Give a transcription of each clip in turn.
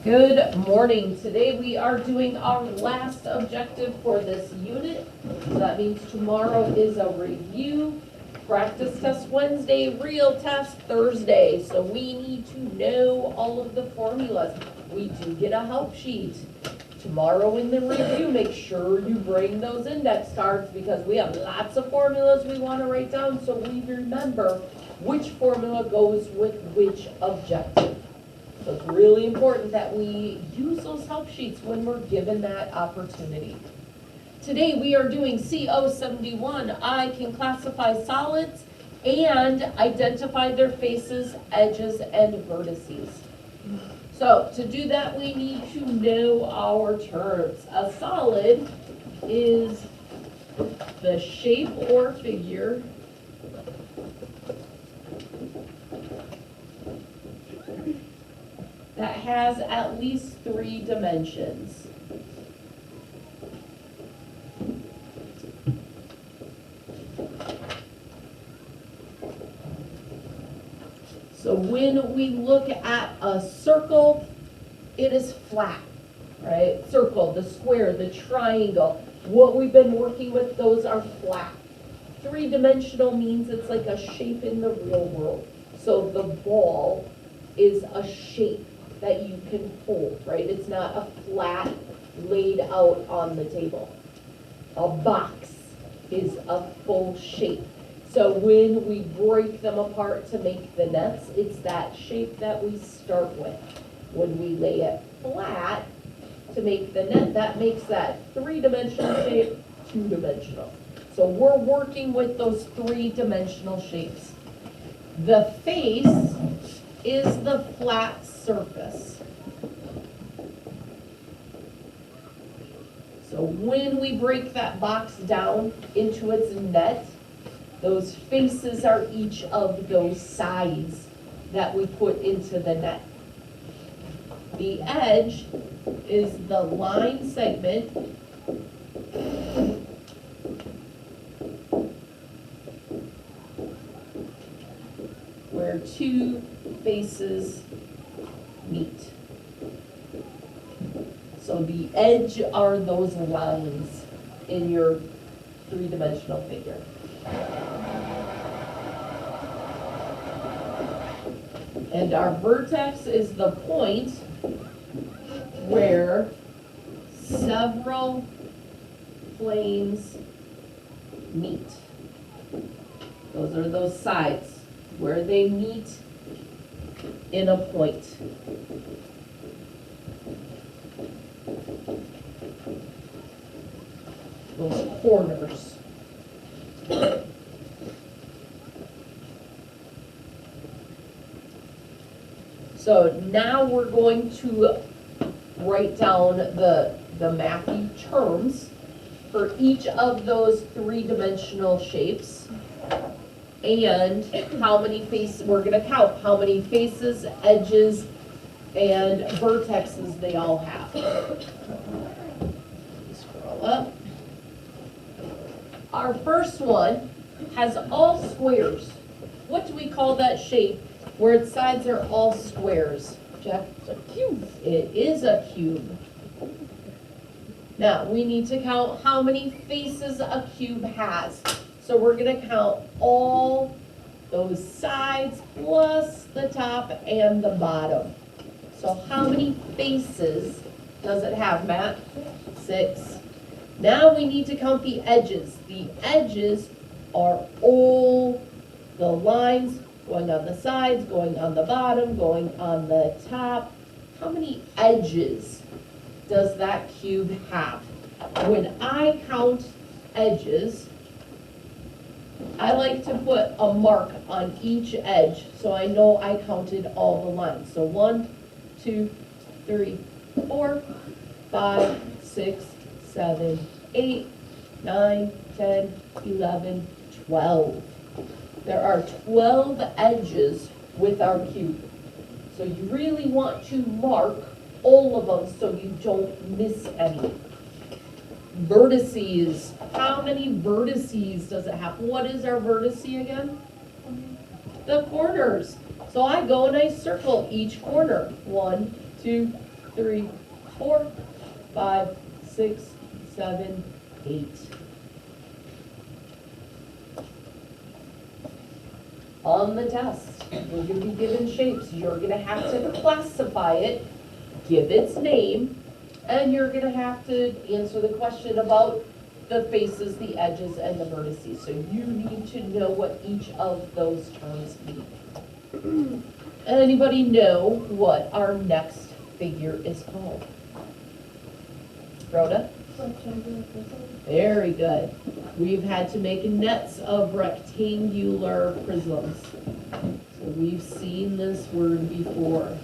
Good morning. Today we are doing our last objective for this unit. So that means tomorrow is a review, practice test Wednesday, real test Thursday. So we need to know all of the formulas. We do get a help sheet. Tomorrow in the review, make sure you bring those index cards because we have lots of formulas we want to write down so we remember which formula goes with which objective. So it's really important that we use those help sheets when we're given that opportunity. Today we are doing CO71. I can classify solids and identify their faces, edges, and vertices. So to do that, we need to know our terms. A solid is the shape or figure that has at least 3 dimensions. So when we look at a circle, it is flat, right? Circle, the square, the triangle. What we've been working with, those are flat. 3-dimensional means it's like a shape in the real world. So the ball is a shape that you can hold, right? It's not a flat laid out on the table. A box is a full shape. So when we break them apart to make the nets, it's that shape that we start with. When we lay it flat to make the net, that makes that 3-dimensional shape 2-dimensional. So we're working with those 3-dimensional shapes. The face is the flat surface. So when we break that box down into its net, those faces are each of those sides that we put into the net. The edge is the line segment where 2 faces meet. So the edge are those lines in your 3-dimensional figure. And our vertex is the point where several planes meet. Those are those sides where they meet in a point. Those corners. So now we're going to write down the mathy terms for each of those 3-dimensional shapes and how many faces, we're going to count how many faces, edges, and vertexes they all have. Scroll up. Our first one has all squares. What do we call that shape where its sides are all squares? Jeff? It's a cube. It is a cube. Now, we need to count how many faces a cube has. So we're going to count all those sides plus the top and the bottom. So how many faces does it have, Matt? 6. Now we need to count the edges. The edges are all the lines going on the sides, going on the bottom, going on the top. How many edges does that cube have? When I count edges, I like to put a mark on each edge so I know I counted all the lines. So 1, 2, 3, 4, 5, 6, 7, 8, 9, 10, 11, 12. There are 12 edges with our cube. So you really want to mark all of them so you don't miss any. Vertices. How many vertices does it have? What is our vertice again? The corners. So I go and I circle each corner. 1, 2, 3, 4, 5, 6, 7, 8. On the test, we're going to be given shapes. You're going to have to classify it, give its name, and you're going to have to answer the question about the faces, the edges, and the vertices. So you need to know what each of those terms mean. Anybody know what our next figure is called? Rhoda? Very good. We've had to make nets of rectangular prisms. So we've seen this word before.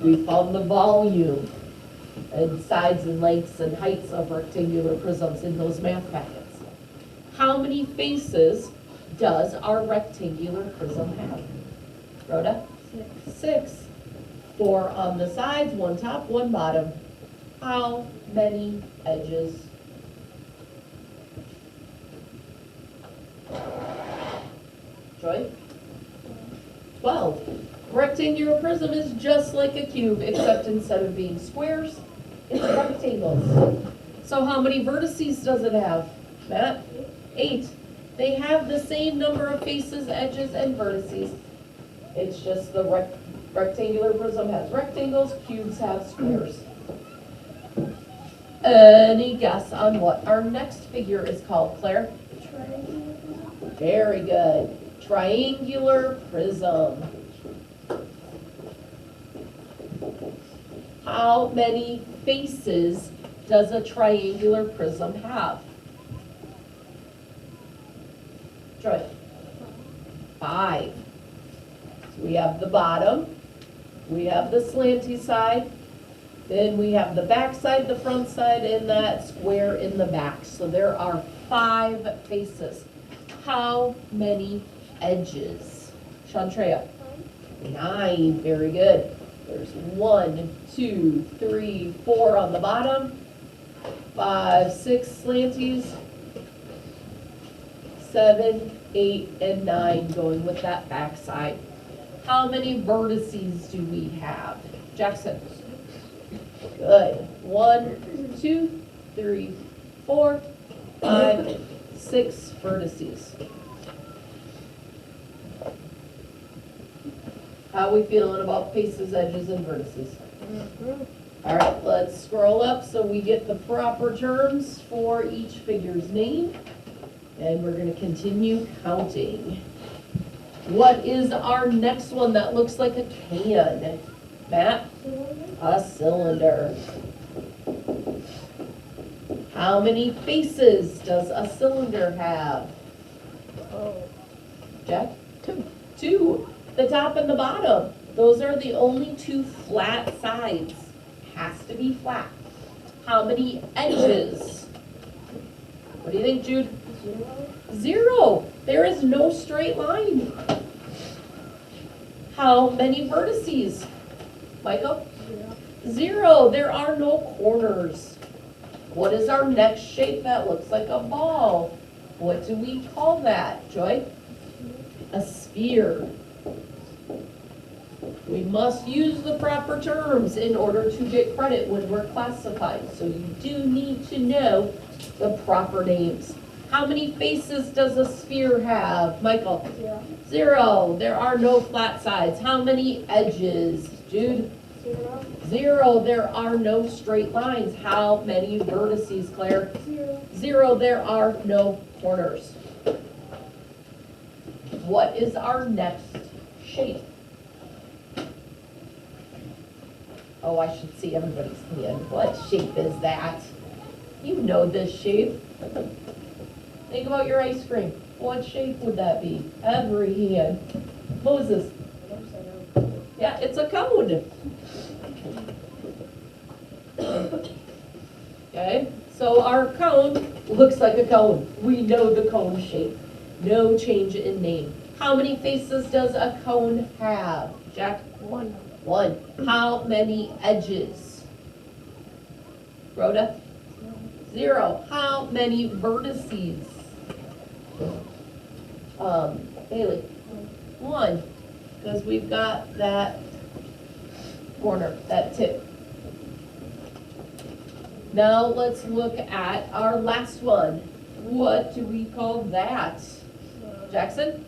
We found the volume and sides and lengths and heights of rectangular prisms in those math packets. How many faces does our rectangular prism have? Rhoda? 6. 4 on the sides, 1 top, 1 bottom. How many edges? Joy? 12. Rectangular prism is just like a cube, except instead of being squares, it's rectangles. So how many vertices does it have? Matt? 8. They have the same number of faces, edges, and vertices. It's just the rectangular prism has rectangles, cubes have squares. Any guess on what our next figure is called, Claire? Triangular. Very good. Triangular prism. How many faces does a triangular prism have? Troy? 5. So we have the bottom, we have the slanty side, then we have the back side, the front side, and that square in the back. So there are 5 faces. How many edges? Shantrea? 9. Very good. There's 1, 2, 3, 4 on the bottom, 5, 6 slanties, 7, 8, and 9 going with that back side. How many vertices do we have? Jackson? Good. 1, 2, 3, 4, 5, 6 vertices. How are we feeling about faces, edges, and vertices? All right, let's scroll up so we get the proper terms for each figure's name. And we're going to continue counting. What is our next one that looks like a can? Matt? A cylinder. How many faces does a cylinder have? Jack? 2. 2. The top and the bottom. Those are the only 2 flat sides. Has to be flat. How many edges? What do you think, Jude? 0. There is no straight line. How many vertices? Michael? 0. There are no corners. What is our next shape that looks like a ball? What do we call that, Joy? A sphere. We must use the proper terms in order to get credit when we're classifying. So you do need to know the proper names. How many faces does a sphere have? Michael? 0. 0. There are no flat sides. How many edges? Jude? 0. 0. There are no straight lines. How many vertices, Claire? 0. 0. There are no corners. What is our next shape? Oh, I should see everybody's hand. What shape is that? You know this shape. Think about your ice cream. What shape would that be? Every hand. Moses. Yeah, it's a cone. Okay, so our cone looks like a cone. We know the cone shape. No change in name. How many faces does a cone have? Jack? 1. 1. How many edges? Rhoda? 0. How many vertices? Haley? 1. Because we've got that corner, that tip. Now let's look at our last one. What do we call that? Jackson?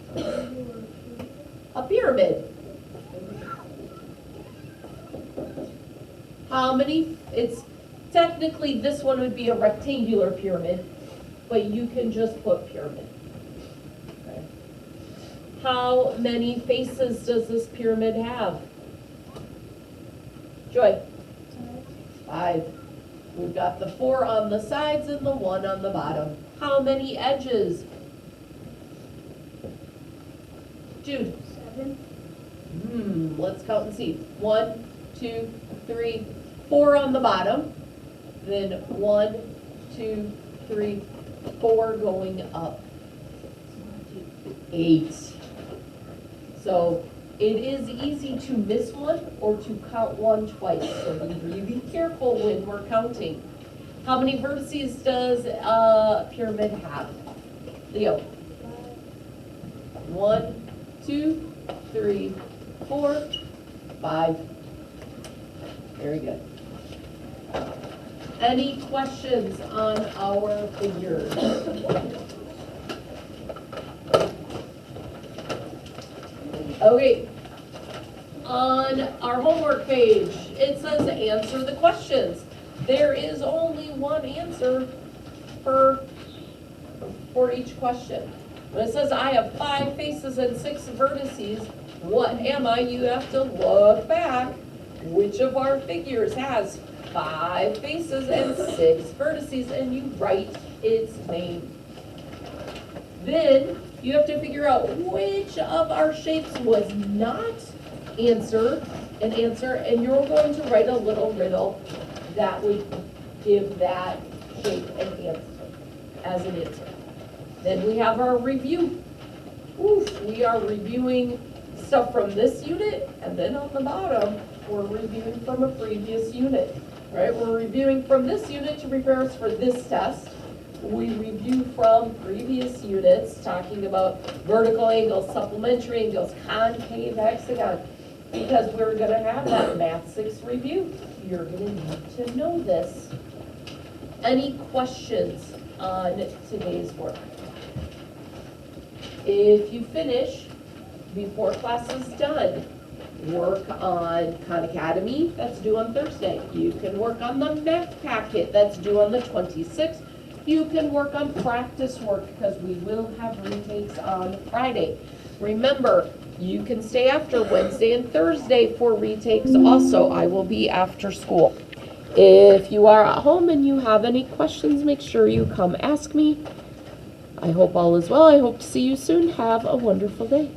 A pyramid. How many, it's technically this one would be a rectangular pyramid, but you can just put pyramid. Okay. How many faces does this pyramid have? Joy? 5. We've got the 4 on the sides and the 1 on the bottom. How many edges? Jude? 7. Let's count and see. 1, 2, 3, 4 on the bottom. Then 1, 2, 3, 4 going up. 8. So it is easy to miss one or to count one twice. So be really careful when we're counting. How many vertices does a pyramid have? Leo? 1, 2, 3, 4, 5. Very good. Any questions on our figures? Okay. On our homework page, it says answer the questions. There is only one answer for each question. When it says I have 5 faces and 6 vertices, what am I? You have to look back. Which of our figures has 5 faces and 6 vertices, and you write its name. Then you have to figure out which of our shapes was not an answer, and you're going to write a little riddle that would give that shape an answer, as an answer. Then we have our review. We are reviewing stuff from this unit, and then on the bottom, we're reviewing from a previous unit, right? We're reviewing from this unit to prepare us for this test. We review from previous units, talking about vertical angles, supplementary angles, concave hexagon, because we're gonna have that Math 6 review. You're gonna need to know this. Any questions on today's work? If you finish before class is done, work on Khan Academy, that's due on Thursday. You can work on the math packet, that's due on the 26th. You can work on practice work because we will have retakes on Friday. Remember, you can stay after Wednesday and Thursday for retakes also. I will be after school. If you are at home and you have any questions, make sure you come ask me. I hope all is well. I hope to see you soon. Have a wonderful day.